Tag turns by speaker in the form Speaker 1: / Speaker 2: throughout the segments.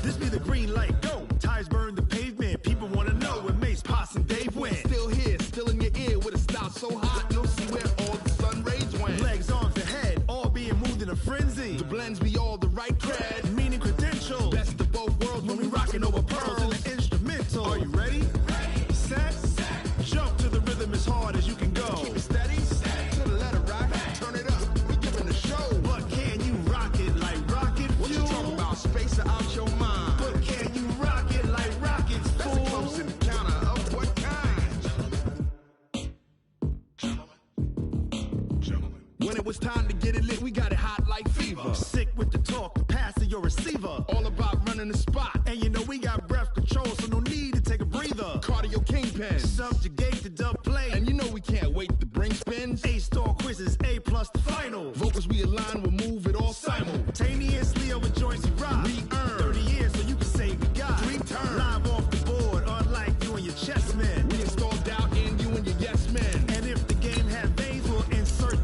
Speaker 1: This be the green light, go. Tires burn the pavement. People want to know where Mace, Pops, and Dave went.
Speaker 2: Still here, still in your ear with a style so hot. You'll see where all the sun rays went.
Speaker 1: Legs, arms, and head, all being moved in a frenzy.
Speaker 2: The blends be all the right cred.
Speaker 1: Meaning credentials.
Speaker 2: Best of both worlds when we rockin' over pearls
Speaker 1: in the instrumental. Are you ready? Set. Jump to the rhythm as hard as you can go.
Speaker 2: Keep it steady, to the letter rock. Turn it up, we giving a show.
Speaker 1: But can you rock it like rocket fuel?
Speaker 2: What you talking about? Space or out your mind?
Speaker 1: But can you rock it like rockets, fool?
Speaker 2: That's a close encounter of what kind? Gentlemen. When it was time to get it lit, we got it hot like fever.
Speaker 1: Sick with the talk, the pass to your receiver.
Speaker 2: All about running the spot.
Speaker 1: And you know we got breath control, so no need to take a breather.
Speaker 2: Cardio kingpin.
Speaker 1: Subjugate the dub play.
Speaker 2: And you know we can't wait to bring spins.
Speaker 1: A-star quizzes, A+ the final.
Speaker 2: Vocals we align, we'll move it all
Speaker 1: simultaneously over joints we rock.
Speaker 2: We earn
Speaker 1: 30 years, so you can say we got
Speaker 2: 3 turns.
Speaker 1: Live off the board, unlike you and your chess men.
Speaker 2: We install doubt in you and your yes men.
Speaker 1: And if the game had veins, we'll insert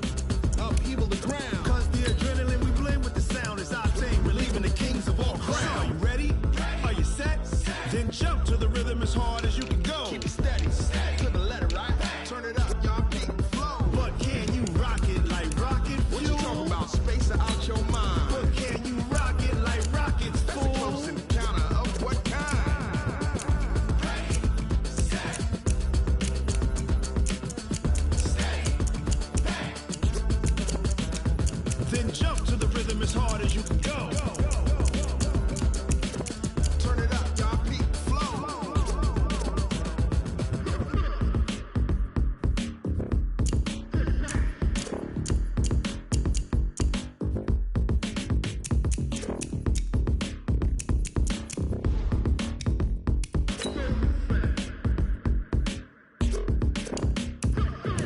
Speaker 2: upheaval the ground.
Speaker 1: Cause the adrenaline we blend with the sound is our thing. We're leaving the kings of all crowns. Are you ready? Are you set? Then jump to the rhythm as hard as you can go.
Speaker 2: Keep it steady, to the letter right. Turn it up, y'all beat the flow.
Speaker 1: But can you rock it like rocket fuel?
Speaker 2: What you talking about? Space or out your mind?
Speaker 1: But can you rock it like rockets,
Speaker 2: That's
Speaker 1: fool?
Speaker 2: a close encounter of what kind?
Speaker 1: Then jump to the rhythm as hard as you can go.
Speaker 2: Turn it up, y'all beat the flow.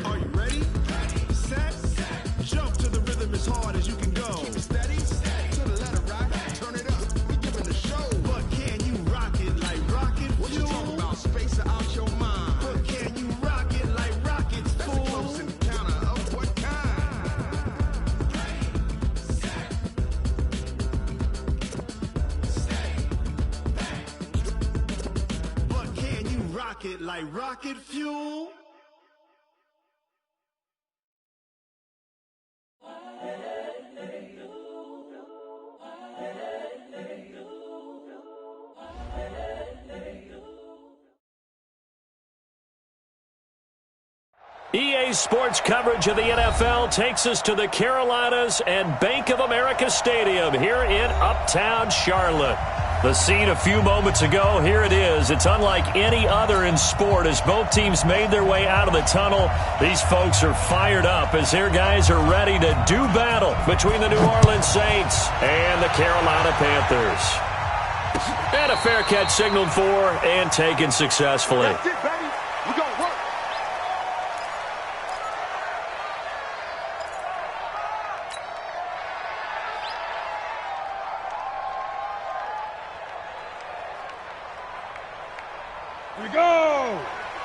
Speaker 1: Are you ready? Set. Jump to the rhythm as hard as you can go.
Speaker 2: Keep it steady, to the letter right. Turn it up, we giving a show.
Speaker 1: But can you rock it like rocket
Speaker 2: What you
Speaker 1: fuel?
Speaker 2: talking about? Space or out your mind?
Speaker 1: But can you rock it like rockets,
Speaker 2: That's a close
Speaker 1: fool?
Speaker 2: encounter of what kind?
Speaker 1: But can you rock it like rocket fuel?
Speaker 3: EA Sports coverage of the NFL takes us to the Carolinas and Bank of America Stadium here in Uptown Charlotte. The scene a few moments ago, here it is. It's unlike any other in sport as both teams made their way out of the tunnel. These folks are fired up as their guys are ready to do battle between the New Orleans Saints and the Carolina Panthers. And a fair catch signaled for and taken successfully.
Speaker 2: That's it, baby. We gonna work.
Speaker 4: Here we go!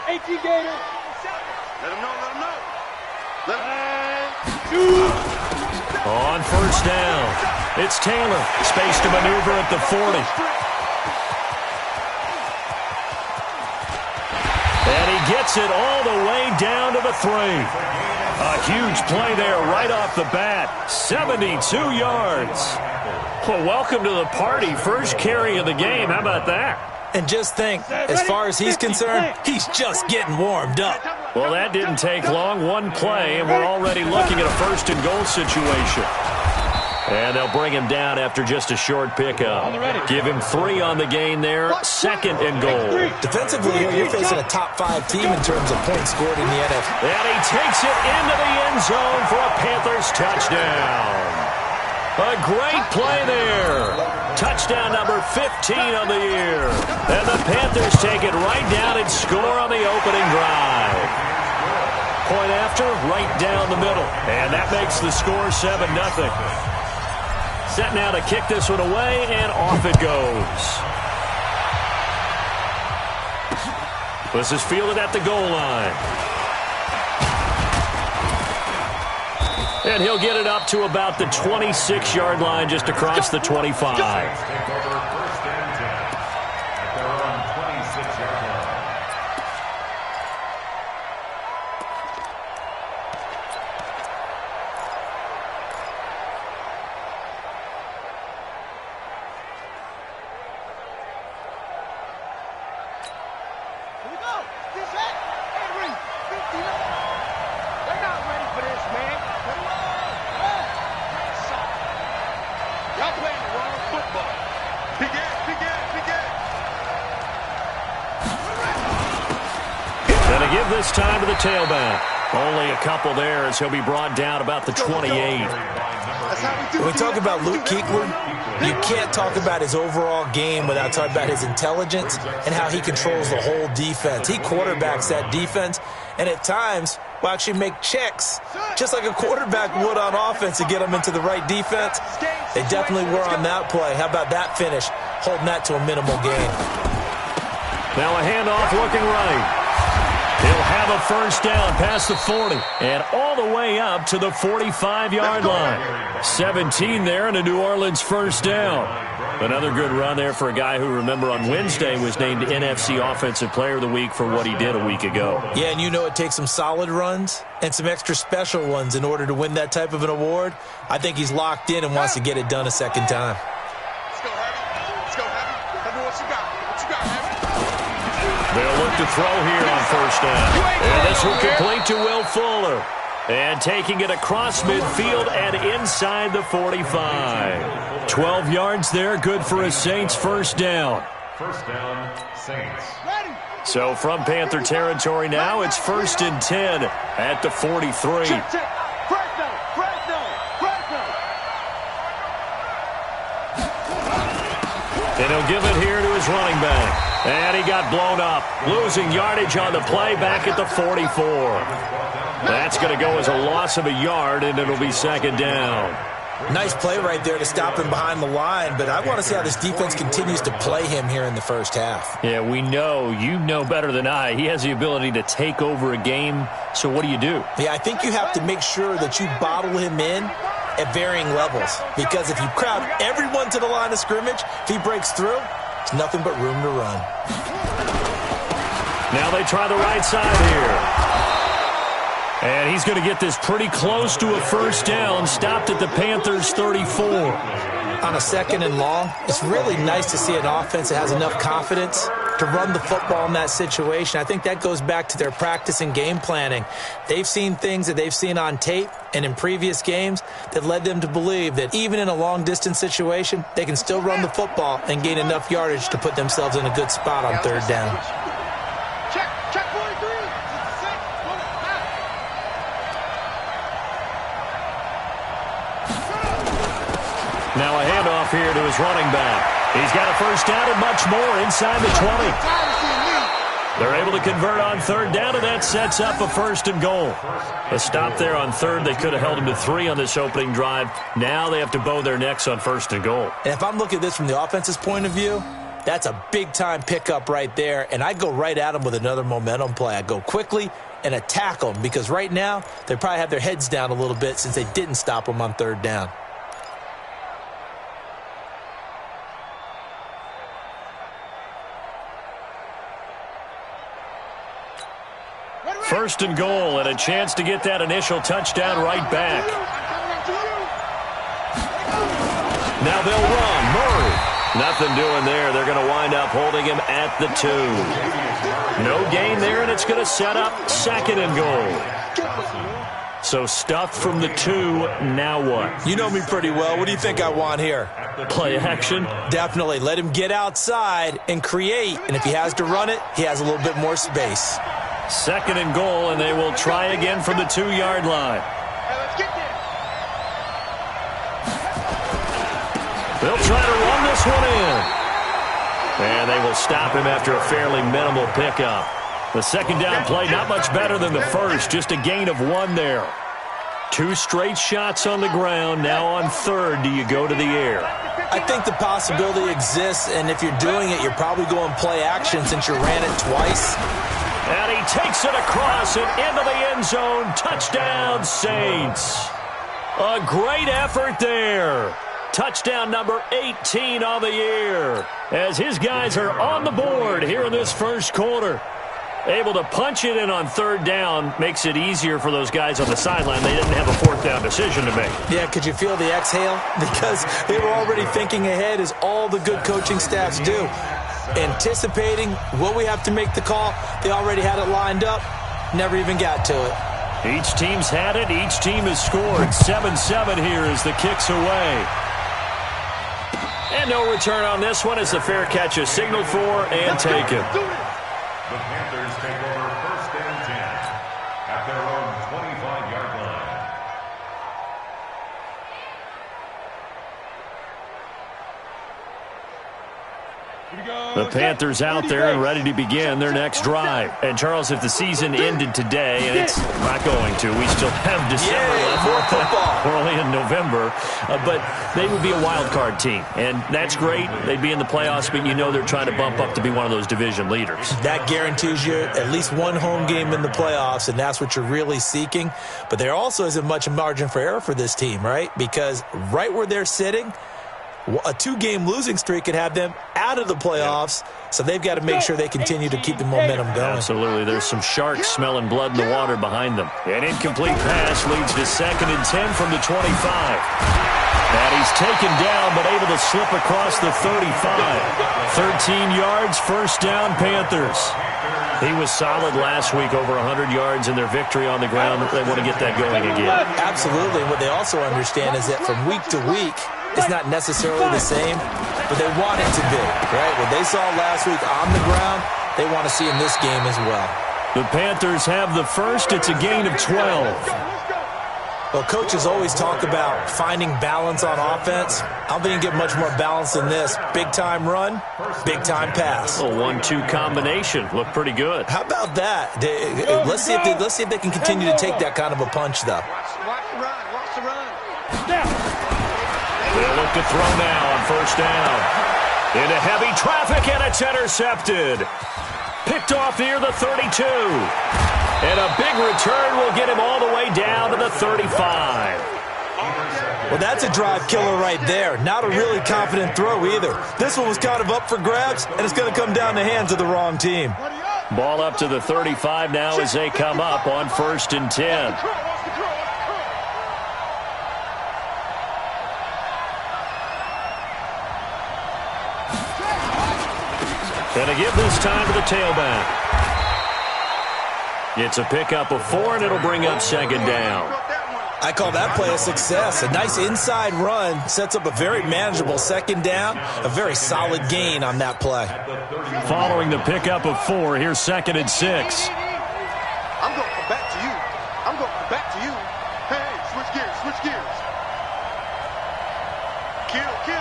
Speaker 4: AT Gator!
Speaker 2: Let him know, let him know.
Speaker 3: On first down, it's Taylor. Space to maneuver at the 40. And he gets it all the way down to the 3. A huge play there right off the bat. 72 yards. Well, welcome to the party. First carry of the game. How about that?
Speaker 5: And just think, as far as he's concerned, he's just getting warmed up.
Speaker 3: Well, that didn't take long. One play, and we're already looking at a first-and-goal situation. And they'll bring him down after just a short pickup. Give him 3 on the gain there. Second and goal.
Speaker 5: Defensively, you're facing a top-5 team in terms of points scored in the NFL.
Speaker 3: And he takes it into the end zone for a Panthers touchdown. A great play there. Touchdown number 15 on the year. And the Panthers take it right down and score on the opening drive. Point after, right down the middle. And that makes the score 7-0. Set now to kick this one away, and off it goes. This is fielded at the goal line. And he'll get it up to about the 26-yard line just across the 25.
Speaker 2: Y'all playing the wrong football.
Speaker 3: Gonna give this time to the tailback. Only a couple there as he'll be brought down about the 28.
Speaker 5: When we talk about Luke Kuechly, you can't talk about his overall game without talking about his intelligence and how he controls the whole defense. He quarterbacks that defense, and at times will actually make checks, just like a quarterback would on offense to get them into the right defense. They definitely were on that play. How about that finish, holding that to a minimal gain?
Speaker 3: Now a handoff looking right. He'll have a first down past the 40 and all the way up to the 45-yard line. 17 there and a New Orleans first down. Another good run there for a guy who, remember, on Wednesday was named NFC Offensive Player of the Week for what he did a week ago.
Speaker 5: Yeah, and you know it takes some solid runs and some extra special ones in order to win that type of an award. I think he's locked in and wants to get it done a second time.
Speaker 2: Let's go, Harry. Let's go, Harry. Tell me what you got. What you got, Harry?
Speaker 3: They'll look to throw here on first down. And this will complete to Will Fuller. And taking it across midfield and inside the 45. 12 yards there, good for a Saints first down.
Speaker 4: First down, Saints.
Speaker 3: So from Panther territory now, it's 1st and 10 at the 43. And he'll give it here to his running back. And he got blown up, losing yardage on the play back at the 44. That's going to go as a loss of a yard, and it'll be second down.
Speaker 5: Nice play right there to stop him behind the line, but I want to see how this defense continues to play him here in the first half.
Speaker 3: Yeah, we know, you know better than I, he has the ability to take over a game, so what do you do?
Speaker 5: Yeah, I think you have to make sure that you bottle him in at varying levels, because if you crowd everyone to the line of scrimmage, if he breaks through, it's nothing but room to run.
Speaker 3: Now they try the right side here. And he's going to get this pretty close to a first down, stopped at the Panthers' 34.
Speaker 5: On a second and long, it's really nice to see an offense that has enough confidence to run the football in that situation. I think that goes back to their practice and game planning. They've seen things that they've seen on tape and in previous games that led them to believe that even in a long-distance situation, they can still run the football and gain enough yardage to put themselves in a good spot on third down.
Speaker 2: Check 43.
Speaker 3: Now a handoff here to his running back. He's got a first down and much more inside the 20. They're able to convert on third down, and that sets up a 1st and goal. A stop there on third. They could have held him to 3 on this opening drive. Now they have to bow their necks on 1st and goal.
Speaker 5: And if I'm looking at this from the offense's point of view, that's a big-time pickup right there, and I'd go right at him with another momentum play. I'd go quickly and attack them, because right now they probably have their heads down a little bit since they didn't stop them on third down.
Speaker 3: First and goal, and a chance to get that initial touchdown right back. Now they'll run. Murray. Nothing doing there. They're going to wind up holding him at the 2. No gain there, and it's going to set up 2nd and goal. So stuffed from the 2. Now what?
Speaker 5: You know me pretty well. What do you think I want here?
Speaker 3: Play action?
Speaker 5: Definitely. Let him get outside and create, and if he has to run it, he has a little bit more space.
Speaker 3: 2nd and goal, and they will try again from the 2-yard line. They'll try to run this one in. And they will stop him after a fairly minimal pickup. The second down play, not much better than the first, just a gain of 1 there. 2 straight shots on the ground. Now on third, do you go to the air?
Speaker 5: I think the possibility exists, and if you're doing it, you're probably going play action since you ran it twice.
Speaker 3: And he takes it across and into the end zone. Touchdown, Saints. A great effort there. Touchdown number 18 on the year. As his guys are on the board here in this first quarter. Able to punch it in on third down makes it easier for those guys on the sideline. They didn't have a 4th down decision to make.
Speaker 5: Yeah, could you feel the exhale? Because they were already thinking ahead, as all the good coaching staffs do. Anticipating, will we have to make the call? They already had it lined up, never even got to it.
Speaker 3: Each team's had it. Each team has scored. 7-7 here as the kick's away. And no return on this one as the fair catch is signaled for and taken.
Speaker 4: The Panthers take over first and 10 at their own 25-yard line.
Speaker 3: The Panthers out there and ready to begin their next drive. And, Charles, if the season ended today, and it's not going to, we still have December left. We're only in November. But they would be a wild card team. And that's great. They'd be in the playoffs, but you know they're trying to bump up to be one of those division leaders.
Speaker 5: That guarantees you at least one home game in the playoffs, and that's what you're really seeking. But there also isn't much margin for error for this team, right? Because right where they're sitting, a 2-game losing streak could have them out of the playoffs, so they've got to make sure they continue to keep the momentum going.
Speaker 3: Absolutely. There's some sharks smelling blood in the water behind them. An incomplete pass leads to 2nd and 10 from the 25. And he's taken down but able to slip across the 35. 13 yards, first down, Panthers. He was solid last week, over 100 yards in their victory on the ground. They want to get that going again.
Speaker 5: Absolutely. What they also understand is that from week to week, it's not necessarily the same, but they want it to be, right? What they saw last week on the ground, they want to see in this game as well.
Speaker 3: The Panthers have the first. It's a gain of 12.
Speaker 5: Well, coaches always talk about finding balance on offense. I don't think you get much more balance than this. Big-time run, big-time pass.
Speaker 3: A 1-2 combination. Looked pretty good.
Speaker 5: How about that? Let's see if they can continue to take that kind of a punch, though.
Speaker 2: Watch the run.
Speaker 3: They'll look to throw now on first down. Into heavy traffic, and it's intercepted. Picked off near the 32. And a big return will get him all the way down to the 35.
Speaker 5: Well, that's a drive killer right there. Not a really confident throw either. This one was kind of up for grabs, and it's going to come down the hands of the wrong team.
Speaker 3: Ball up to the 35 now as they come up on first and 10. Going to give this time to the tailback. It's a pickup of 4, and it'll bring up 2nd down.
Speaker 5: I call that play a success. A nice inside run sets up a very manageable 2nd down. A very solid gain on that play.
Speaker 3: Following the pickup of 4, here's 2nd and 6.
Speaker 2: I'm going to come back to you. I'm going to come back to you. Hey, switch gears, switch gears. Kill. Shit.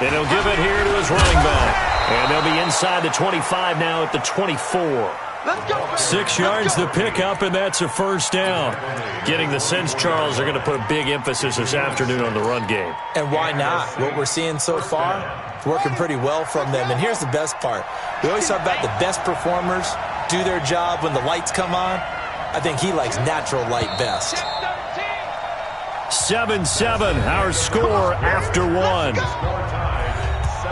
Speaker 3: And he'll give it here to his running back. And they'll be inside the 25 now at the 24.
Speaker 2: Let's go.
Speaker 3: 6 yards the pickup, and that's a first down. Getting the sense, Charles, they're going to put a big emphasis this afternoon on the run game.
Speaker 5: And why not? What we're seeing so far, it's working pretty well from them. And here's the best part. We always talk about the best performers do their job when the lights come on. I think he likes natural light best.
Speaker 3: 7-7, our score after 1.
Speaker 4: Score time, 7-7.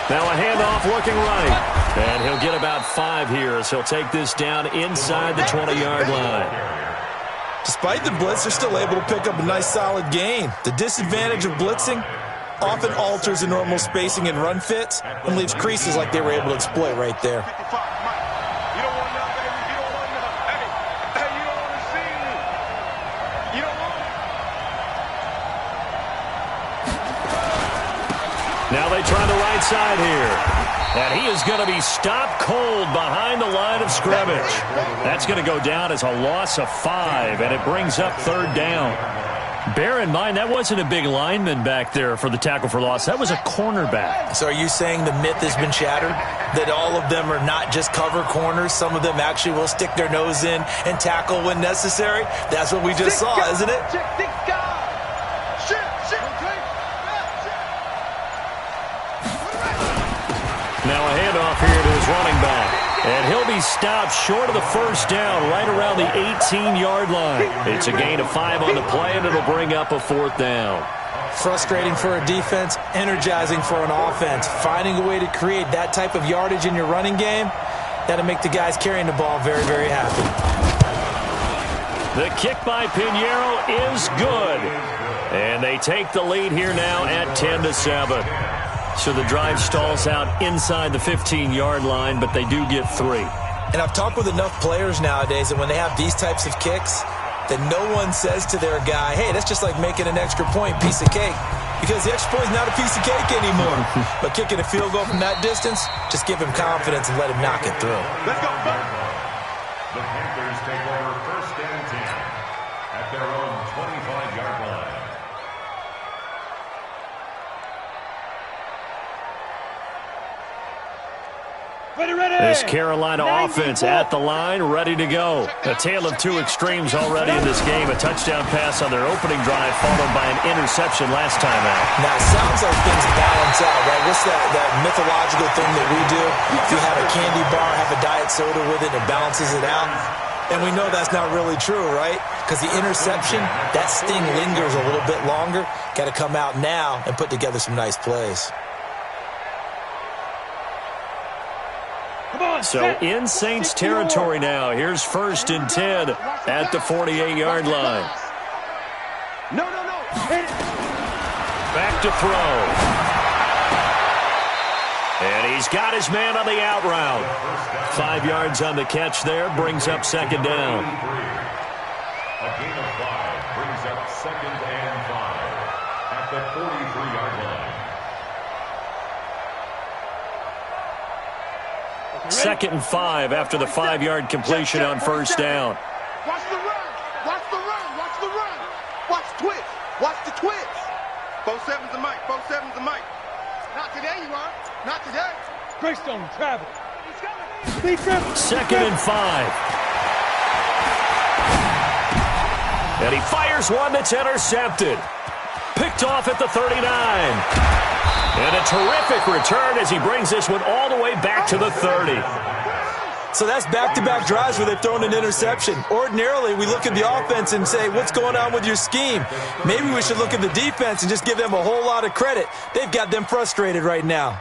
Speaker 3: Now a handoff looking right. And he'll get about 5 here as he'll take this down inside the 20-yard line.
Speaker 5: Despite the blitz, they're still able to pick up a nice solid gain. The disadvantage of blitzing often alters the normal spacing and run fits and leaves creases like they were able to exploit right there.
Speaker 2: You don't want none, baby. You don't want none. Hey, you don't want to see me. You don't want it.
Speaker 3: Now they try the right side here. And he is going to be stopped cold behind the line of scrimmage. That's going to go down as a loss of 5, and it brings up 3rd down. Bear in mind, that wasn't a big lineman back there for the tackle for loss. That was a cornerback.
Speaker 5: So are you saying the myth has been shattered? That all of them are not just cover corners? Some of them actually will stick their nose in and tackle when necessary? That's what we just saw, isn't it?
Speaker 3: Now a handoff here to his running back. And he'll be stopped short of the first down right around the 18-yard line. It's a gain of 5 on the play, and it'll bring up a 4th down.
Speaker 5: Frustrating for a defense, energizing for an offense. Finding a way to create that type of yardage in your running game, that'll make the guys carrying the ball very, very happy.
Speaker 3: The kick by Pinheiro is good. And they take the lead here now at 10-7. So the drive stalls out inside the 15-yard line, but they do get 3.
Speaker 5: And I've talked with enough players nowadays that when they have these types of kicks, that no one says to their guy, hey, that's just like making an extra point, piece of cake. Because the extra point is not a piece of cake anymore. But kicking a field goal from that distance, just give him confidence and let him knock it through.
Speaker 2: Let's go.
Speaker 4: The Panthers take over 1st and 10 at their own 25-yard line.
Speaker 3: This Carolina offense at the line, ready to go. A tale of two extremes already in this game. A touchdown pass on their opening drive, followed by an interception last time out.
Speaker 5: Now, it sounds like things balance out, right? What's that mythological thing that we do? If you have a candy bar, have a diet soda with it, it balances it out. And we know that's not really true, right? Because the interception, that sting lingers a little bit longer. Got to come out now and put together some nice plays.
Speaker 3: So in Saints territory now. Here's 1st and 10 at the 48-yard line.
Speaker 2: No.
Speaker 3: Back to throw. And he's got his man on the out route. 5 yards on the catch there, brings up 2nd down.
Speaker 4: A gain of 5 brings up 2nd and 5 at the 43-yard line.
Speaker 3: 2nd and 5 after the 5-yard completion on 1st down.
Speaker 2: Watch the run. Watch the run. Watch the run. Watch twitch. Watch the twitch. 4-7's the mic. 4-7's the mic. Not today, you are. Not today.
Speaker 6: Greystone travel.
Speaker 3: 2nd and 5. And he fires one that's intercepted. Picked off at the 39. And a terrific return as he brings this one all the way back to the 30.
Speaker 5: So that's back-to-back drives where they've thrown an interception. Ordinarily, we look at the offense and say, what's going on with your scheme? Maybe we should look at the defense and just give them a whole lot of credit. They've got them frustrated right now.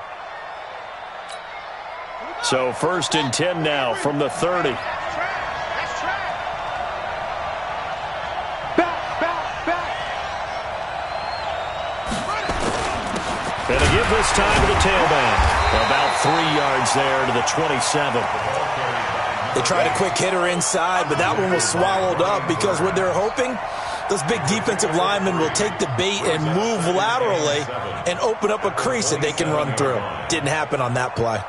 Speaker 3: So 1st and 10 now from the 30. And a give this time to the tailback. About 3 yards there to the 27.
Speaker 5: They tried a quick hitter inside, but that one was swallowed up because what they're hoping, those big defensive linemen will take the bait and move laterally and open up a crease that they can run through. Didn't happen on that play.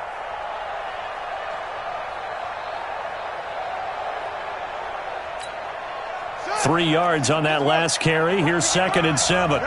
Speaker 3: Three yards on that last carry. Here's 2nd and 7.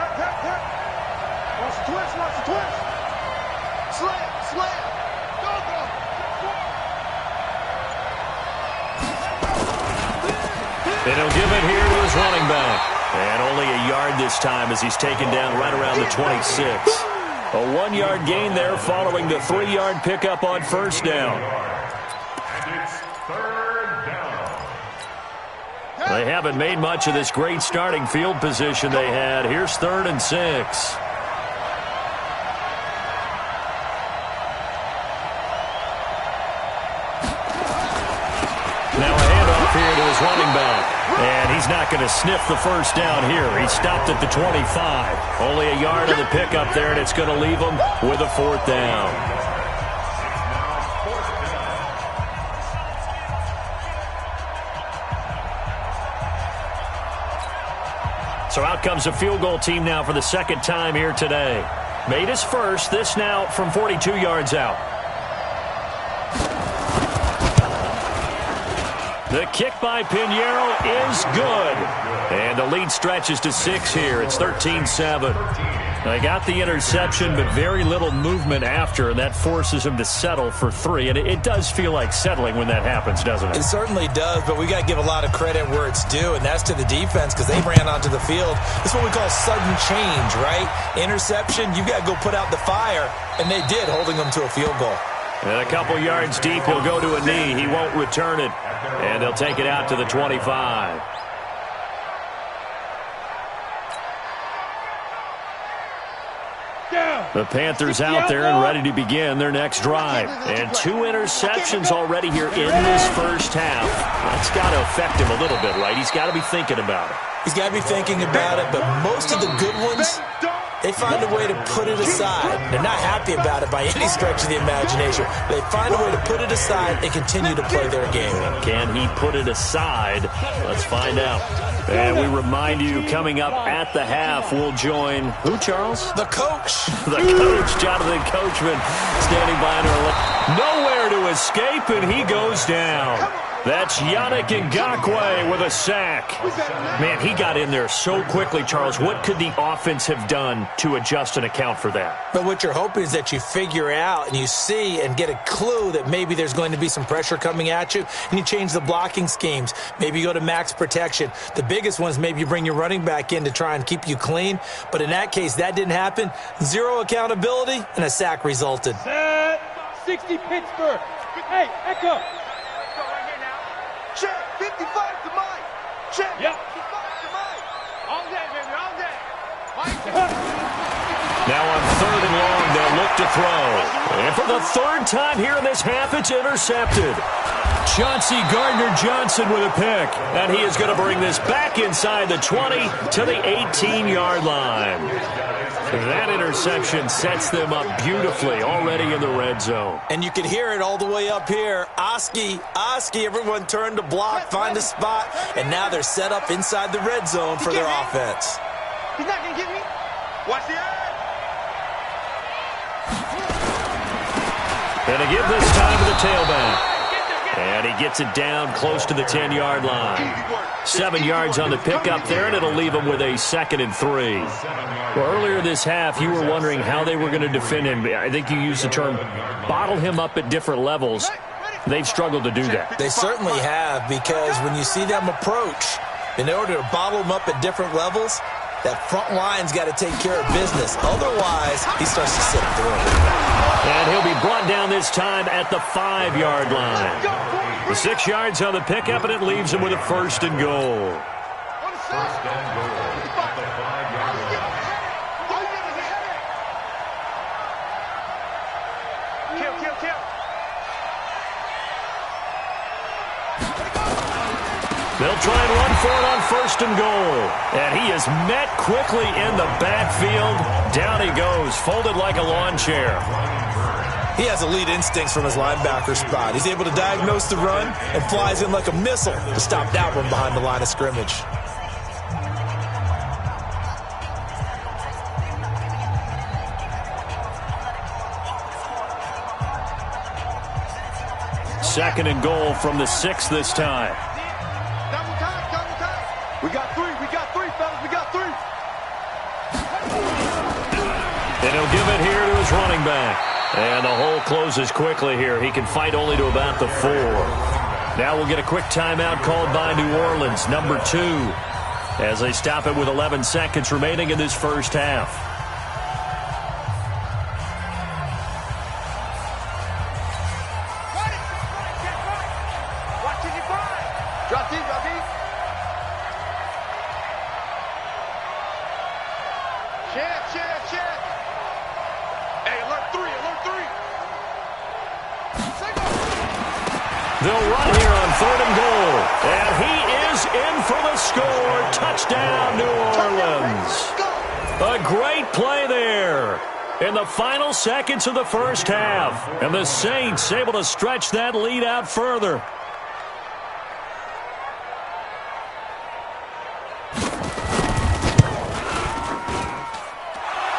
Speaker 3: And he'll give it here to his running back. And only a yard this time as he's taken down right around the 26. A 1-yard gain there following the 3-yard pickup on 1st down.
Speaker 4: And it's 3rd down.
Speaker 3: They haven't made much of this great starting field position they had. Here's 3rd and 6. Now a handoff here to his running back. And he's not going to sniff the 1st down here. He stopped at the 25. Only a yard on the pickup there, and it's going to leave him with a 4th down. So out comes a field goal team now for the 2nd time here today. Made his first, this now from 42 yards out. The kick by Pinheiro is good. And the lead stretches to 6 here. It's 13-7. They got the interception, but very little movement after, and that forces him to settle for 3. And it does feel like settling when that happens, doesn't it?
Speaker 5: It certainly does, but we got to give a lot of credit where it's due, and that's to the defense because they ran onto the field. This is what we call sudden change, right? Interception, you got to go put out the fire, and they did, holding them to a field goal.
Speaker 3: And a couple yards deep, he'll go to a knee. He won't return it. And they'll take it out to the 25.
Speaker 2: 2
Speaker 3: The Panthers out there and ready to begin their next drive. And 2 interceptions already here in this first half. That's got to affect him a little bit, right? He's got to be thinking about it.
Speaker 5: He's got to be thinking about it, but most of the good ones, they find a way to put it aside. They're not happy about it by any stretch of the imagination. They find a way to put it aside and continue to play their game.
Speaker 3: Can he put it aside? Let's find out. And we remind you, coming up at the half, we'll join who, Charles?
Speaker 5: The coach.
Speaker 3: The coach, Jonathan Coachman, standing by in our left. Nowhere to escape, and he goes down. That's Yannick Ngakoue with a sack. Man, he got in there so quickly, Charles. What could the offense have done to adjust and account for that?
Speaker 5: But what you're hoping is that you figure out and you see and get a clue that maybe there's going to be some pressure coming at you, and you change the blocking schemes. Maybe you go to max protection. The biggest one is maybe you bring your running back in to try and keep you clean. But in that case, that didn't happen. 0 accountability, and a sack resulted.
Speaker 6: Set 60 Pittsburgh. Hey, Echo.
Speaker 2: Check, 55 to Mike. Check,
Speaker 6: Yep.
Speaker 2: 55 to Mike.
Speaker 6: All day, baby, all day. Mike.
Speaker 3: Now on 3rd and long, they'll look to throw. And for the 3rd time here in this half, it's intercepted. Chauncey Gardner-Johnson with a pick. And he is going to bring this back inside the 20 to the 18-yard line. That interception sets them up beautifully already in the red zone.
Speaker 5: And you can hear it all the way up here. Oski, everyone turned to block, find a spot, and now they're set up inside the red zone for their offense.
Speaker 2: He's not going to get me. Watch the eye.
Speaker 3: And to give this time to the tailback. And he gets it down close to the 10-yard line. 7 yards on the pickup there, and it'll leave him with a 2nd and 3. Well, earlier this half, you were wondering how they were going to defend him. I think you used the term bottle him up at different levels. They've struggled to do that.
Speaker 5: They certainly have, because when you see them approach, in order to bottle them up at different levels, that front line's got to take care of business. Otherwise, he starts to slip through.
Speaker 3: And he'll be brought down this time at the 5-yard line. The 6 yards on the pickup, and it leaves him with a 1st and goal.
Speaker 4: First and goal at the 5-yard line.
Speaker 2: Kill.
Speaker 3: They'll try and run for it on 1st and goal. And he is met quickly in the backfield. Down he goes, folded like a lawn chair.
Speaker 5: He has elite instincts from his linebacker spot. He's able to diagnose the run and flies in like a missile to stop that one behind the line of scrimmage.
Speaker 3: Second and goal from the 6 this time.
Speaker 2: Double time. We got three, fellas. We got 3.
Speaker 3: And he'll give it here to his running back. And the hole closes quickly here. He can fight only to about the 4. Now we'll get a quick timeout called by New Orleans, number 2, as they stop it with 11 seconds remaining in this first half.
Speaker 2: Drop deep. Check. Hey, alert 3.
Speaker 3: They'll run here on 3rd and goal. And he is in for the score. Touchdown, New Orleans. A great play there in the final seconds of the first half. And the Saints able to stretch that lead out further.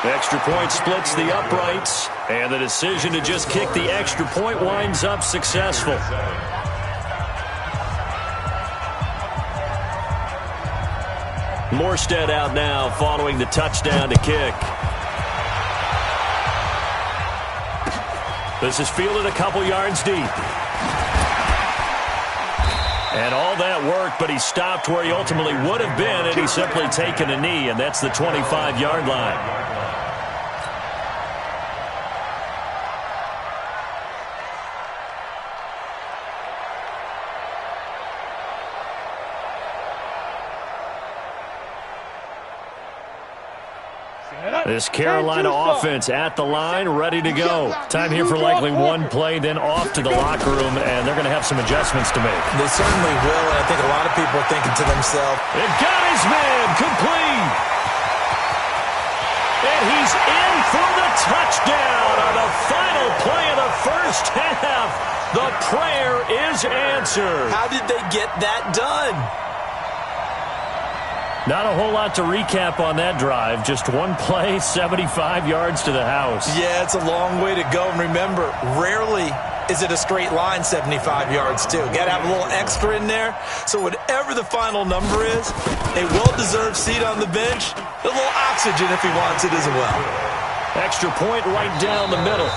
Speaker 3: Extra point splits the uprights, and the decision to just kick the extra point winds up successful. Morstead out now following the touchdown to kick. This is fielded a couple yards deep. And all that work, but he stopped where he ultimately would have been, and he's simply taken a knee, and that's the 25-yard line.
Speaker 6: Set up.
Speaker 3: This Carolina offense at the line, ready to go. Time here for likely one play, then off to the locker room, and they're going to have some adjustments to make.
Speaker 5: They certainly will, and I think a lot of people are thinking to themselves,
Speaker 3: It got his man, complete. And he's in for the touchdown on the final play of the first half. The prayer is answered.
Speaker 5: how did they get that done?
Speaker 3: Not a whole lot to recap on that drive. Just one play, 75 yards to the house.
Speaker 5: Yeah, it's a long way to go. And remember, rarely is it a straight line 75 yards, too. Got to have a little extra in there. So whatever the final number is, a well-deserved seat on the bench, a little oxygen if he wants it as well.
Speaker 3: Extra point right down the middle.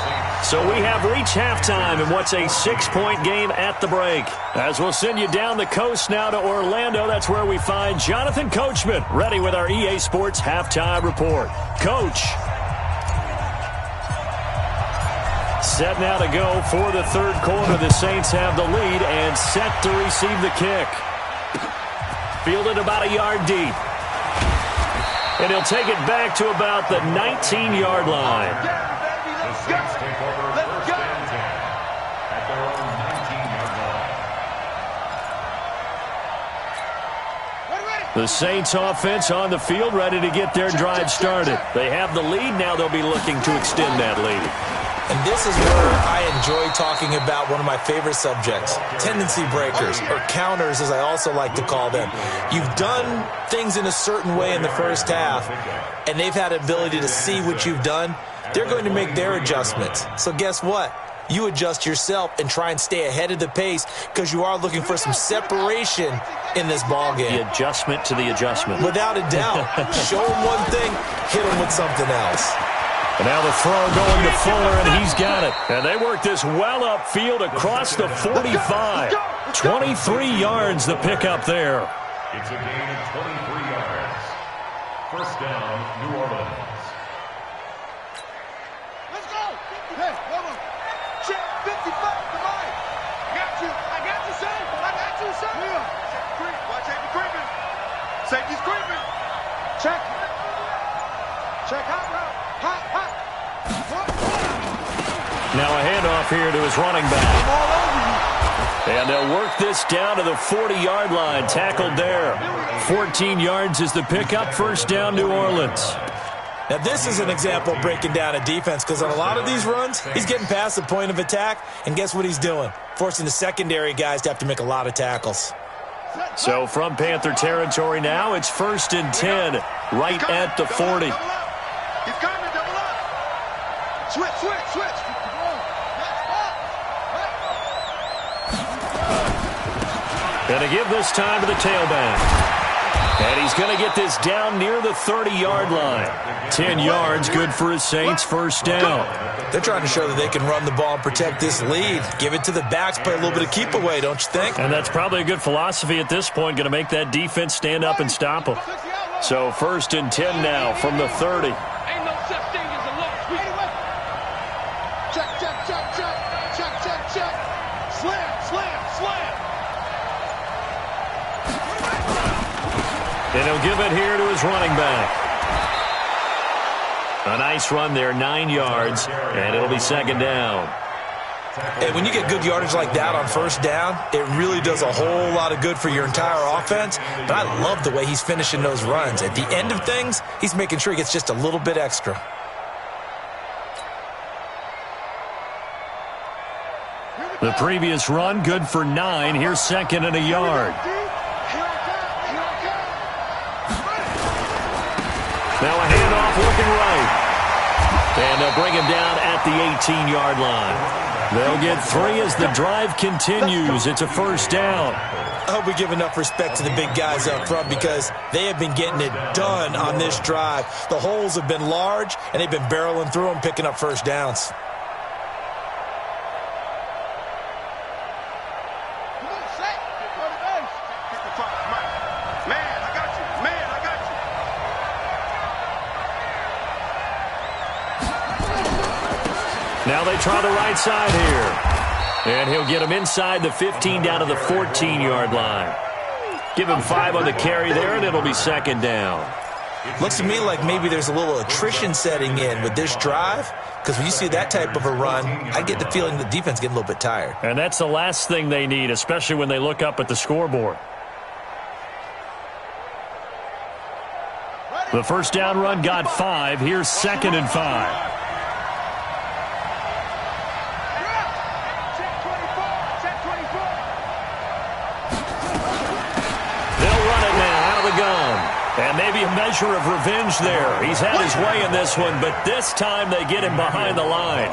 Speaker 3: So we have reached halftime in what's a 6-point game at the break. As we'll send you down the coast now to Orlando, that's where we find Jonathan Coachman, ready with our EA Sports halftime report. Coach. Set now to go for the third quarter. The Saints have the lead and set to receive the kick. Fielded about a yard deep. And he'll take it back to about the 19-yard line.
Speaker 4: The Saints take over first and 10 at their own 19-yard line.
Speaker 3: The Saints offense on the field, ready to get their drive started. They have the lead. Now they'll be looking to extend that lead.
Speaker 5: And this is where I enjoy talking about one of my favorite subjects, tendency breakers, or counters as I also like to call them. You've done things in a certain way in the first half, and they've had the ability to see what you've done. They're going to make their adjustments. So guess what? You adjust yourself and try and stay ahead of the pace because you are looking for some separation in this ballgame.
Speaker 3: The adjustment to the adjustment.
Speaker 5: Without a doubt. Show them one thing, hit them with something else.
Speaker 3: And now the throw going to Fuller, and he's got it. And they work this well upfield across the 45. 23 yards the pickup there.
Speaker 4: It's a gain of 23 yards. First down, New Orleans.
Speaker 2: Let's go. Hey, hold on. Check 55 to mine. I got you, son. I got you, son. Watch safety creeping. Safety's creeping. Check. Check hot route. Hot.
Speaker 3: Now a handoff here to his running back. And they'll work this down to the 40-yard line. Tackled there. 14 yards is the pickup. First down, New Orleans.
Speaker 5: Now, this is an example of breaking down a defense because on a lot of these runs, he's getting past the point of attack, and guess what he's doing? Forcing the secondary guys to have to make a lot of tackles.
Speaker 3: So from Panther territory now, it's 1st and 10, right at the 40.
Speaker 2: He's coming, double up. Switch.
Speaker 3: Going to give this time to the tailback. And he's going to get this down near the 30-yard line. 10 yards, good for his Saints, first down.
Speaker 5: They're trying to show that they can run the ball and protect this lead. Give it to the backs, play a little bit of keep away, don't you think?
Speaker 3: And that's probably a good philosophy at this point, going to make that defense stand up and stop them. So 1st and 10 now from the 30.
Speaker 6: Ain't no such thing as a lost week.
Speaker 2: Check. Slam.
Speaker 3: And he'll give it here to his running back. A nice run there, 9 yards, and it'll be second down.
Speaker 5: And when you get good yardage like that on first down, it really does a whole lot of good for your entire offense. But I love the way he's finishing those runs. At the end of things, he's making sure he gets just a little bit extra.
Speaker 3: The previous run, good for 9. Here's second and a yard. Now a handoff looking right. And they'll bring him down at the 18-yard line. They'll get 3 as the drive continues. It's a first down.
Speaker 5: I hope we give enough respect to the big guys up front because they have been getting it done on this drive. The holes have been large, and they've been barreling through them, picking up first downs.
Speaker 3: Now they try the right side here. And he'll get him inside the 15 down to the 14-yard line. Give him 5 on the carry there, and it'll be second down.
Speaker 5: Looks to me like maybe there's a little attrition setting in with this drive, because when you see that type of a run, I get the feeling the defense getting a little bit tired.
Speaker 3: And that's the last thing they need, especially when they look up at the scoreboard. The first down run got 5. Here's 2nd and 5. And maybe a measure of revenge there. He's had his way in this one, but this time they get him behind the line.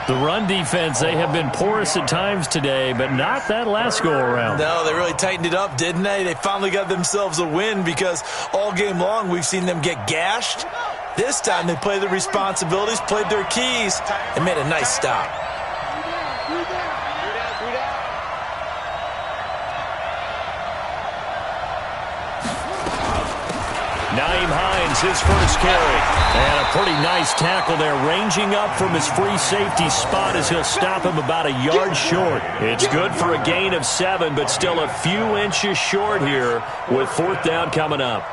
Speaker 3: The run defense, they have been porous at times today, but not that last go-around.
Speaker 5: No, they really tightened it up, didn't they? They finally got themselves a win because all game long we've seen them get gashed. This time they played their responsibilities, played their keys, and made a nice stop.
Speaker 3: Nyheim Hines, his first carry. And a pretty nice tackle there, ranging up from his free safety spot as he'll stop him about a yard short. It's good for a gain of 7, but still a few inches short here with 4th down coming up.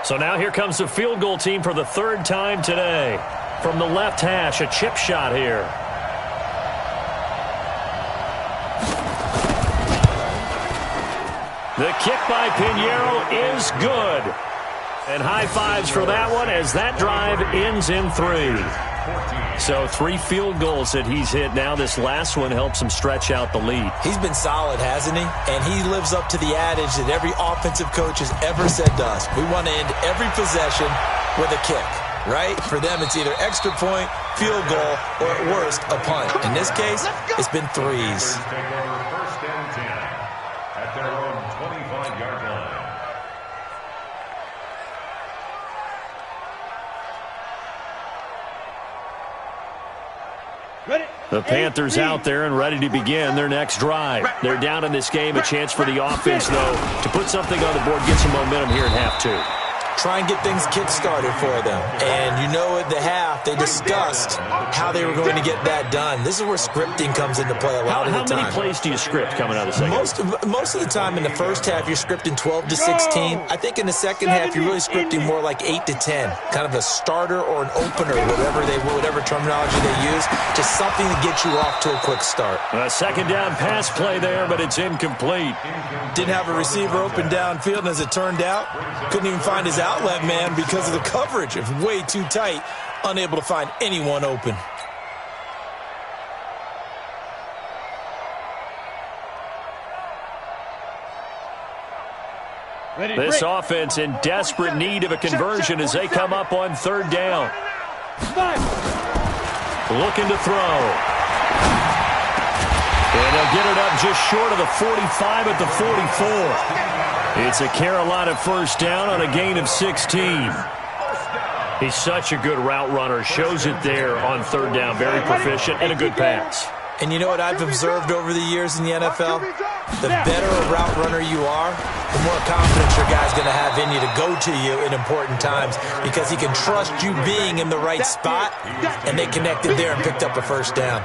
Speaker 3: So now here comes the field goal team for the 3rd time today. From the left hash, a chip shot here. The kick by Pinheiro is good. And high fives for that one as that drive ends in 3. So 3 field goals that he's hit now. This last one helps him stretch out the lead.
Speaker 5: He's been solid, hasn't he? And he lives up to the adage that every offensive coach has ever said to us. We want to end every possession with a kick, right? For them, it's either extra point, field goal, or at worst, a punt. In this case, it's been 3s.
Speaker 3: The Panthers out there and ready to begin their next drive. They're down in this game. A chance for the offense, though, to put something on the board, get some momentum here at half 2.
Speaker 5: Try and get things kick-started for them. And you know at the half, they discussed how they were going to get that done. This is where scripting comes into play a lot of the time.
Speaker 3: How many plays do you script coming out of the second?
Speaker 5: Most of the time in the first half, you're scripting 12 to 16. I think in the second half, you're really scripting more like 8 to 10. Kind of a starter or an opener, whatever terminology they use. Just something to get you off to a quick start.
Speaker 3: A 2nd down pass play there, but it's incomplete.
Speaker 5: Didn't have a receiver open downfield, and as it turned out, couldn't even find his outlet man because of the coverage. It's way too tight, unable to find anyone open.
Speaker 3: This offense in desperate need of a conversion as they come up on 3rd down. Looking to throw. And they'll get it up just short of the 45 at the 44. It's a Carolina first down on a gain of 16. He's such a good route runner. Shows it there on 3rd down. Very proficient and a good pass.
Speaker 5: And you know what I've observed over the years in the NFL? The better a route runner you are, the more confidence your guy's going to have in you to go to you in important times because he can trust you being in the right spot, and they connected there and picked up a first down.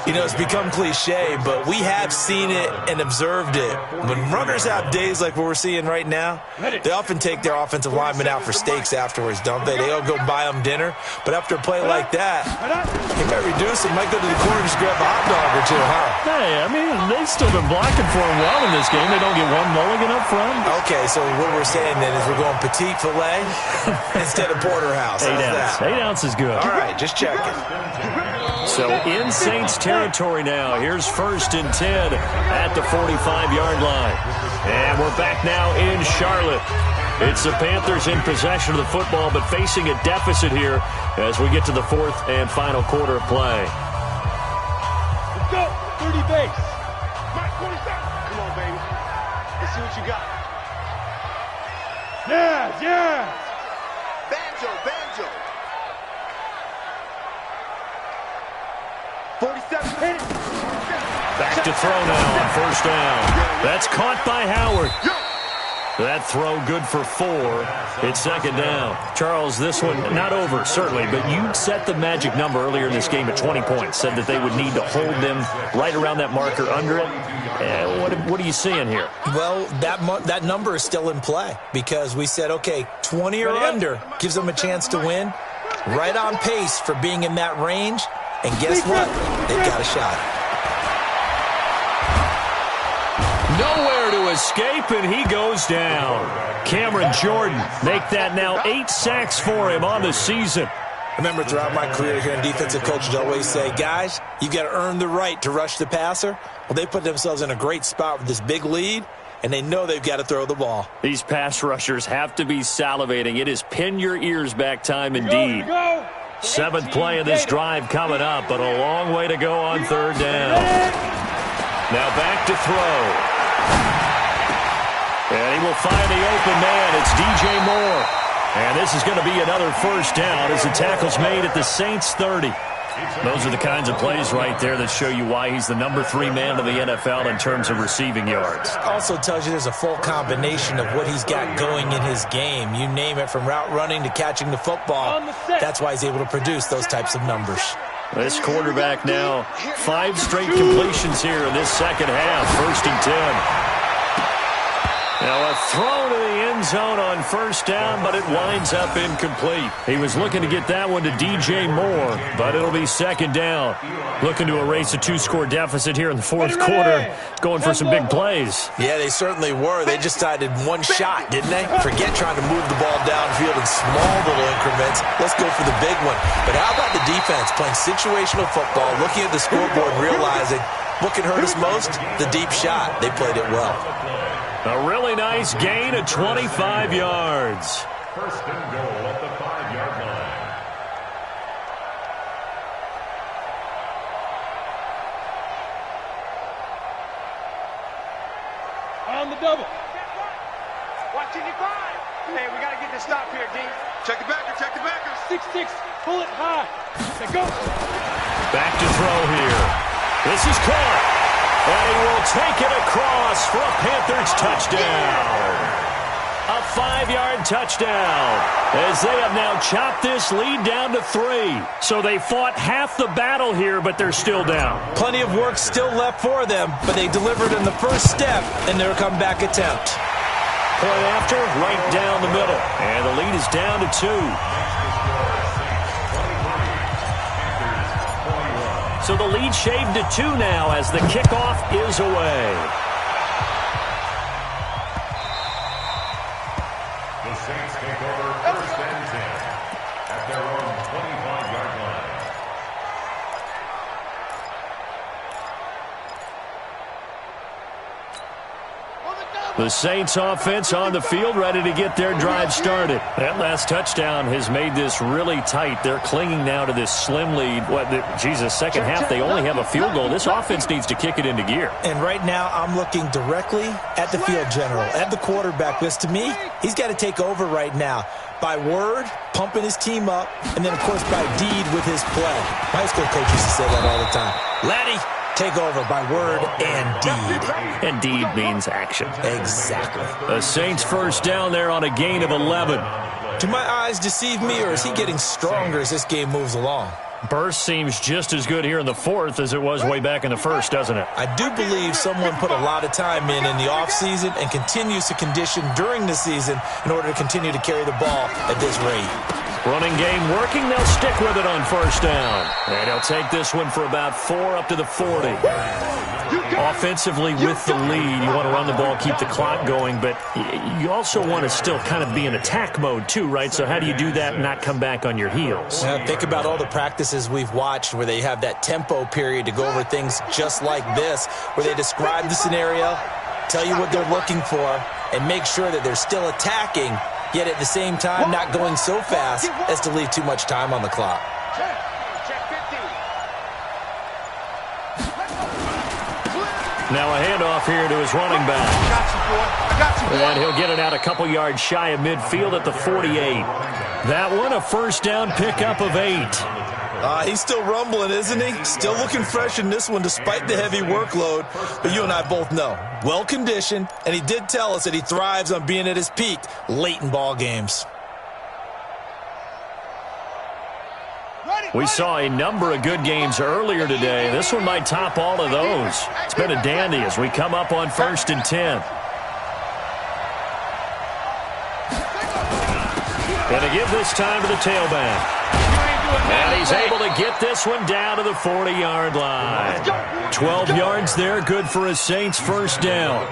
Speaker 5: You know, it's become cliche, but we have seen it and observed it. When runners have days like what we're seeing right now, they often take their offensive linemen out for steaks afterwards, don't they? They all go buy them dinner. But after a play like that, he might reduce it, might go to the corner and just grab a hot dog or two, huh?
Speaker 3: Hey, I mean, they've still been blocking for him well in this game. They don't get one mulligan up front.
Speaker 5: Okay, so what we're saying then is we're going petite filet instead of porterhouse.
Speaker 3: 8 ounce. 8 ounce is good.
Speaker 5: All right, just checking.
Speaker 3: So in Saints territory now. Here's 1st and 10 at the 45-yard line. And we're back now in Charlotte. It's the Panthers in possession of the football, but facing a deficit here as we get to the 4th and final quarter of play.
Speaker 6: Let's go. 30 base.
Speaker 2: Mike, 27. Come on, baby. Let's see what you got.
Speaker 6: Yeah.
Speaker 2: Banjo. 47.
Speaker 3: Back to throw now on 1st down. That's caught by Howard. That throw good for 4. It's second down. Charles, this one not over, certainly, but you set the magic number earlier in this game at 20 points, said that they would need to hold them right around that marker under it. What are you seeing here?
Speaker 5: Well, that number is still in play because we said, okay, 20 or under gives them a chance to win. Right on pace for being in that range. And guess what? They've got a shot.
Speaker 3: Nowhere to escape, and he goes down. Cameron Jordan make that now 8 sacks for him on the season.
Speaker 5: Remember, throughout my career here in defensive coaches always say, guys, you've got to earn the right to rush the passer. Well, they put themselves in a great spot with this big lead, and they know they've got to throw the ball.
Speaker 3: These pass rushers have to be salivating. It is pin your ears back time indeed. 7th play of this drive coming up, but a long way to go on third down. Now back to throw. And he will find the open man. It's DJ Moore. And this is going to be another first down as the tackle's made at the Saints 30. Those are the kinds of plays right there that show you why he's the number 3 man of the NFL in terms of receiving yards.
Speaker 5: Also tells you there's a full combination of what he's got going in his game. You name it, from route running to catching the football. That's why he's able to produce those types of numbers.
Speaker 3: This quarterback now 5 straight completions here in this second half. 1st and 10. Now a throw to the end zone on first down, but it winds up incomplete. He was looking to get that one to DJ Moore, but it'll be second down. Looking to erase a 2-score deficit here in the 4th quarter. Going for some big plays.
Speaker 5: Yeah, they certainly were. They just decided one shot, didn't they? Forget trying to move the ball downfield in small little increments. Let's go for the big one. But how about the defense playing situational football, looking at the scoreboard, realizing what can hurt us most? The deep shot. They played it well.
Speaker 3: A really nice gain of 25 yards.
Speaker 4: 1st and goal at the 5-yard line.
Speaker 6: On the double.
Speaker 2: Watching you 5. Hey, we got to get this stop here, D. Check the backer, check the backer.
Speaker 6: 6-6, pull it high. Say go.
Speaker 3: Back to throw here. This is caught. And he will take it across for a Panthers touchdown. A 5-yard touchdown as they have now chopped this lead down to 3. So they fought half the battle here, but they're still down.
Speaker 5: Plenty of work still left for them, but they delivered in the first step in their comeback attempt.
Speaker 3: Point after, right down the middle. And the lead is down to 2. So the lead shaved to 2 now as the kickoff is away.
Speaker 4: The Saints take over 1st and 10 at their own 25-yard line.
Speaker 3: The Saints offense on the field, ready to get their drive started. That last touchdown has made this really tight. They're clinging now to this slim lead. Second half, they only have a field goal. This offense needs to kick it into gear.
Speaker 5: And right now, I'm looking directly at the field general, at the quarterback, because to me, he's got to take over right now. By word, pumping his team up, and then, of course, by deed with his play. My high school coach used to say that all the time. Laddie, take over by word and deed.
Speaker 3: And deed means action.
Speaker 5: Exactly.
Speaker 3: The Saints first down there on a gain of 11.
Speaker 5: Do my eyes deceive me, or is he getting stronger as this game moves along?
Speaker 3: Burst seems just as good here in the 4th as it was way back in the 1st, doesn't it?
Speaker 5: I do believe someone put a lot of time in the offseason and continues to condition during the season in order to continue to carry the ball at this rate.
Speaker 3: Running game working. They'll stick with it on first down. And he'll take this one for about 4 up to the 40. Offensively with the lead, you want to run the ball, keep the clock going, but you also want to still kind of be in attack mode too, right? So how do you do that and not come back on your heels?
Speaker 5: Think about all the practices we've watched where they have that tempo period to go over things just like this, where they describe the scenario, tell you what they're looking for, and make sure that they're still attacking, yet at the same time not going so fast as to leave too much time on the clock.
Speaker 3: Now a handoff here to his running back.
Speaker 2: I got you, boy.
Speaker 3: And he'll get it out a couple yards shy of midfield at the 48. That one a first down pickup of 8.
Speaker 5: He's still rumbling, isn't he? Still looking fresh in this one despite the heavy workload. But you and I both know, well-conditioned, and he did tell us that he thrives on being at his peak late in ball games.
Speaker 3: We saw a number of good games earlier today. This one might top all of those. It's been a dandy as we come up on 1st and 10. Going to give this time to the tailback. And he's able to get this one down to the 40-yard line. 12 yards there, good for a Saints first down.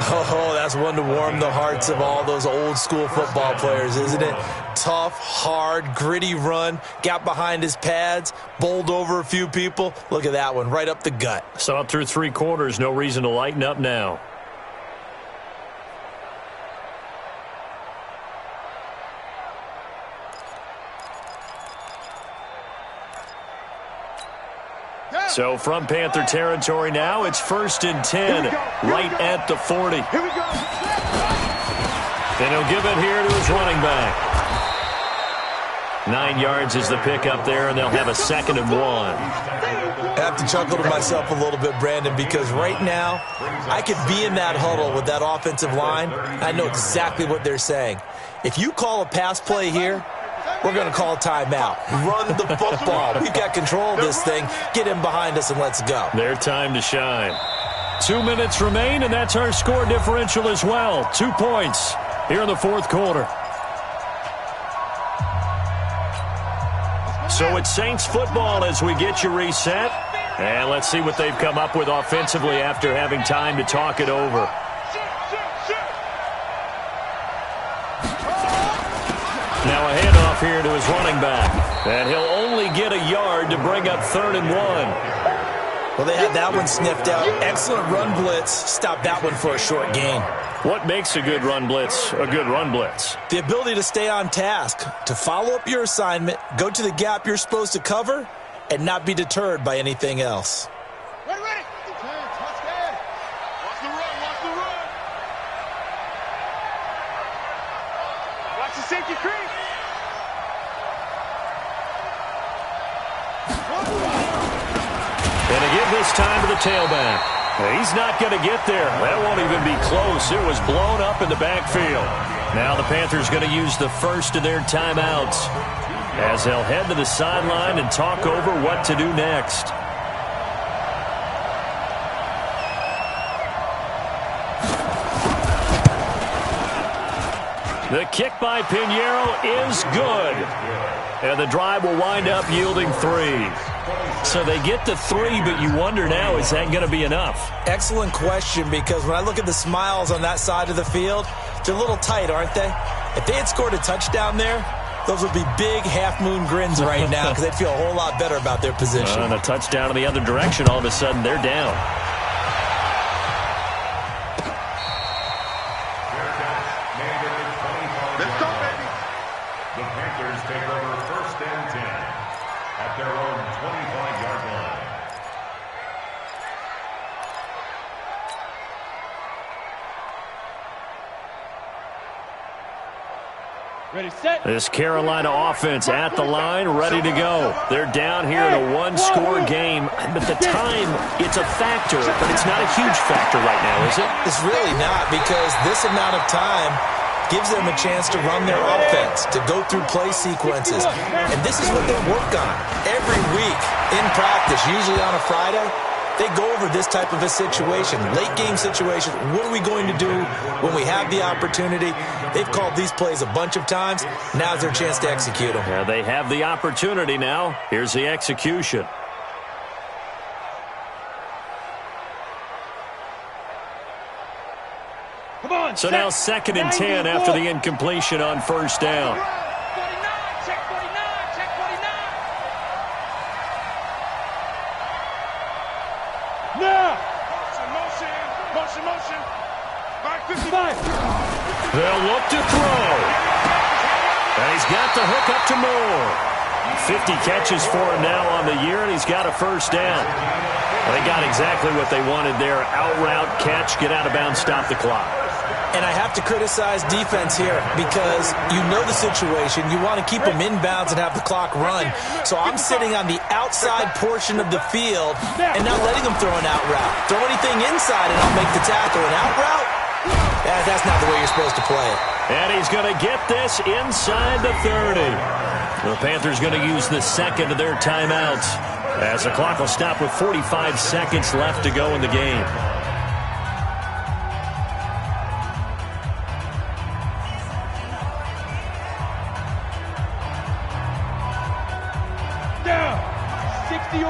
Speaker 5: Oh, that's one to warm the hearts of all those old-school football players, isn't it? Tough, hard, gritty run, got behind his pads, bowled over a few people. Look at that one, right up the gut.
Speaker 3: Saw it through 3 quarters, no reason to lighten up now. So from Panther territory now, it's 1st and 10, right at the 40. And he'll give it here to his running back. 9 yards is the pickup there, and they'll have a 2nd and 1.
Speaker 5: I have to chuckle to myself a little bit, Brandon, because right now I could be in that huddle with that offensive line. I know exactly what they're saying. If you call a pass play here, we're going to call a timeout. Run the football. We've got control of this thing. Get him behind us and let's go.
Speaker 3: Their time to shine. 2 minutes remain, and that's our score differential as well. 2 points here in the 4th quarter. So it's Saints football as we get you reset. And let's see what they've come up with offensively after having time to talk it over. Now a handoff here to his running back. And he'll only get a yard to bring up 3rd and 1.
Speaker 5: Well, they had that one sniffed out. Excellent run blitz. Stop that one for a short gain.
Speaker 3: What makes a good run blitz a good run blitz?
Speaker 5: The ability to stay on task, to follow up your assignment, go to the gap you're supposed to cover, and not be deterred by anything else.
Speaker 2: Ready. Watch the run. Watch the safety creep.
Speaker 3: And to give this time to the tailback. He's not going to get there. That won't even be close. It was blown up in the backfield. Now the Panthers going to use the first of their timeouts as they'll head to the sideline and talk over what to do next. The kick by Pinheiro is good. And the drive will wind up yielding 3. So they get to 3, but you wonder now, is that going to be enough?
Speaker 5: Excellent question, because when I look at the smiles on that side of the field, they're a little tight, aren't they? If they had scored a touchdown there, those would be big half-moon grins right now because they'd feel a whole lot better about their position.
Speaker 3: And a touchdown in the other direction, all of a sudden they're down.
Speaker 2: Let's go, baby.
Speaker 4: The Panthers take over 1st and 10 at their own 25-yard line.
Speaker 6: Ready, set.
Speaker 3: This Carolina offense at the line, ready to go. They're down here in a one-score game, but the time, it's a factor, but it's not a huge factor right now, is it?
Speaker 5: It's really not, because this amount of time gives them a chance to run their offense, to go through play sequences. And this is what they work on every week in practice, usually on a Friday. They go over this type of a situation, late game situation. What are we going to do when we have the opportunity? They've called these plays a bunch of times. Now's their chance to execute them.
Speaker 3: Yeah, they have the opportunity now. Here's the execution.
Speaker 6: Come on,
Speaker 3: So now 2nd and 10 after the incompletion on 1st down.
Speaker 6: 49, check 49, check 49. Now.
Speaker 2: Motion. Back 55.
Speaker 3: They'll look to throw. And he's got the hook up to Moore. 50 catches for him now on the year, and he's got a 1st down. They got exactly what they wanted there. Out route, catch, get out of bounds, stop the clock.
Speaker 5: And I have to criticize defense here because you know the situation. You want to keep them inbounds and have the clock run. So I'm sitting on the outside portion of the field and not letting them throw an out route. Throw anything inside and I'll make the tackle. An out route? That's not the way you're supposed to play it.
Speaker 3: And he's going to get this inside the 30. The Panthers going to use the second of their timeouts as the clock will stop with 45 seconds left to go in the game.
Speaker 6: You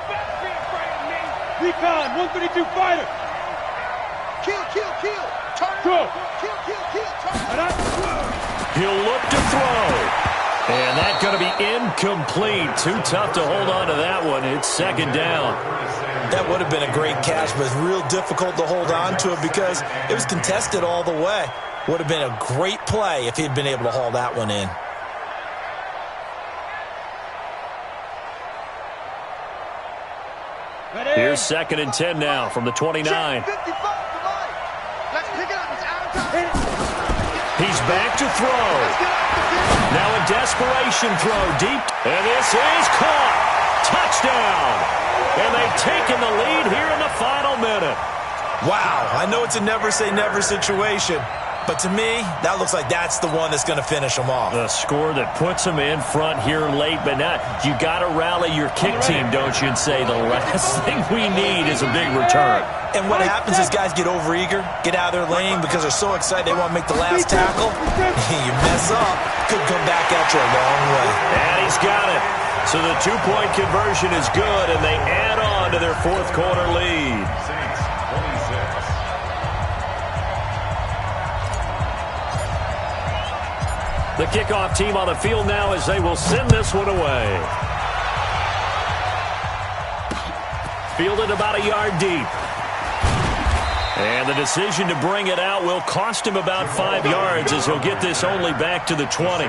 Speaker 6: better be afraid of me. Recon, 132 fighter.
Speaker 2: Kill. Turn.
Speaker 6: Throw.
Speaker 2: Kill. Turn.
Speaker 3: He'll look to throw. And that's going to be incomplete. Too tough to hold on to that one. It's second down.
Speaker 5: That would have been a great catch, but it's real difficult to hold on to it because it was contested all the way. Would have been a great play if he'd been able to haul that one in.
Speaker 3: Here's second and 10 now from the 29.
Speaker 2: Let's pick it up. It's out of time.
Speaker 3: He's back to throw. Now a desperation throw deep. And this is caught. Touchdown. And they've taken the lead here in the final minute.
Speaker 5: Wow, I know it's a never-say-never situation, but to me, that looks like that's the one that's going to finish them off.
Speaker 3: The score that puts them in front here late, but not. You got to rally your kick team, don't you, and say the last thing we need is a big return.
Speaker 5: And what happens is guys get overeager, get out of their lane because they're so excited they want to make the last tackle. You mess up, could come back at you a long way.
Speaker 3: And he's got it. So the two-point conversion is good, and they add on to their fourth quarter lead. The kickoff team on the field now as they will send this one away. Fielded about a yard deep. And the decision to bring it out will cost him about 5 yards as he'll get this only back to the 20.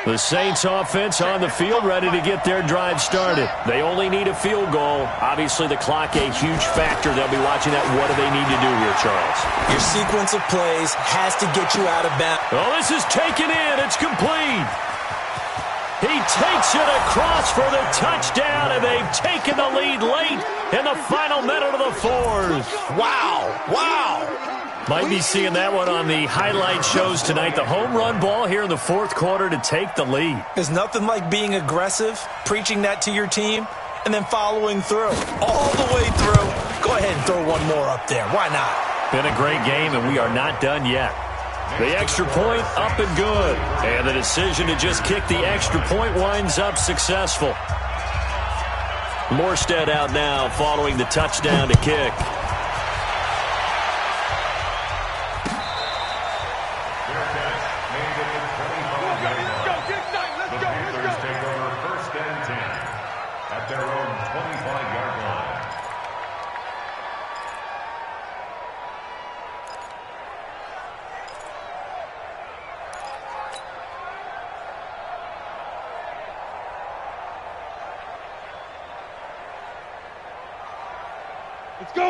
Speaker 3: The Saints offense on the field ready to get their drive started. They only need a field goal. Obviously, the clock a huge factor. They'll be watching that. What do they need to do here, Charles?
Speaker 5: Your sequence of plays has to get you out of bounds.
Speaker 3: Oh, this is taken in. It's complete. He takes it across for the touchdown, and they've taken the lead late in the final minute of the fourth.
Speaker 5: Wow.
Speaker 3: Might be seeing that one on the highlight shows tonight. The home run ball here in the fourth quarter to take the lead.
Speaker 5: There's nothing like being aggressive, preaching that to your team, and then following through. All the way through. Go ahead and throw one more up there. Why not?
Speaker 3: Been a great game, and we are not done yet. The extra point up and good. And the decision to just kick the extra point winds up successful. Morstead out now following the touchdown to kick.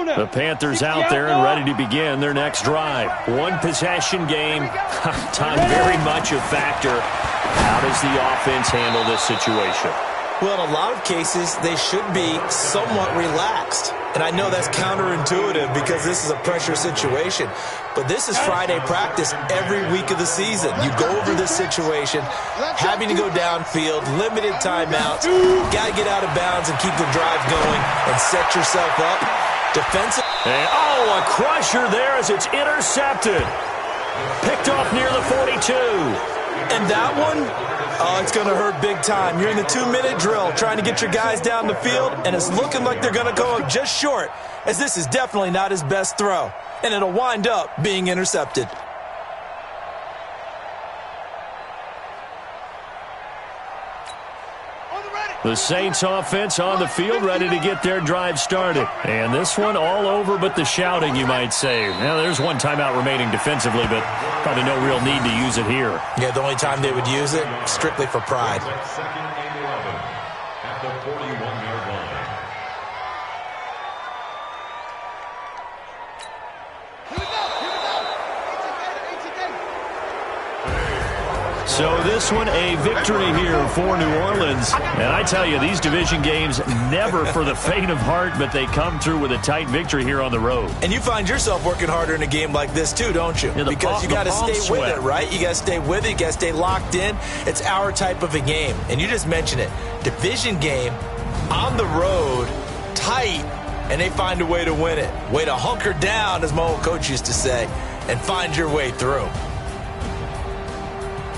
Speaker 3: The Panthers out there and ready to begin their next drive. One possession game. Time very much a factor. How does the offense handle this situation?
Speaker 5: Well, in a lot of cases, they should be somewhat relaxed. And I know that's counterintuitive because this is a pressure situation. But this is Friday practice every week of the season. You go over this situation, having to go downfield, limited timeouts. Got to get out of bounds and keep the drive going and set yourself up. Defensive.
Speaker 3: And, a crusher there as it's intercepted. Picked off near the 42.
Speaker 5: And that one, it's going to hurt big time. You're in the 2-minute drill trying to get your guys down the field, and it's looking like they're going to go up just short, as this is definitely not his best throw. And it'll wind up being intercepted.
Speaker 3: The Saints offense on the field ready to get their drive started. And this one all over but the shouting, you might say. Now, there's one timeout remaining defensively, but probably no real need to use it here.
Speaker 5: Yeah, the only time they would use it, strictly for pride.
Speaker 3: So this one a victory here for New Orleans. And I tell you, these division games never for the faint of heart, but they come through with a tight victory here on the road.
Speaker 5: And you find yourself working harder in a game like this too, don't you?
Speaker 3: Yeah,
Speaker 5: because you got to stay with it, right? You got to stay with it. You got to stay locked in. It's our type of a game. And you just mentioned it. Division game on the road, tight, and they find a way to win it. Way to hunker down, as my old coach used to say, and find your way through.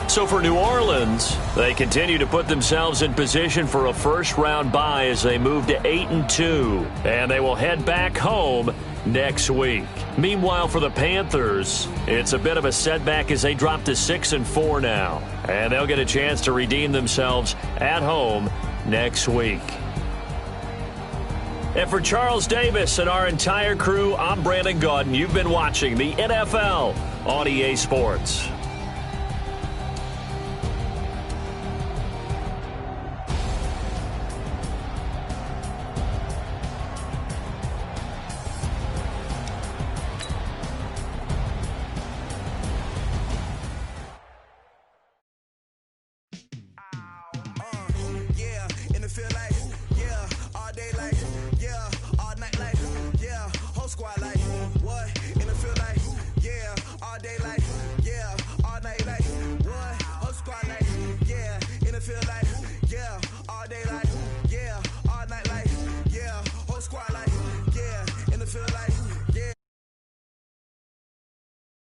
Speaker 3: So for New Orleans, they continue to put themselves in position for a first-round bye as they move to 8-2, and they will head back home next week. Meanwhile, for the Panthers, it's a bit of a setback as they drop to 6-4 now, and they'll get a chance to redeem themselves at home next week. And for Charles Davis and our entire crew, I'm Brandon Gaudin. You've been watching the NFL on EA Sports.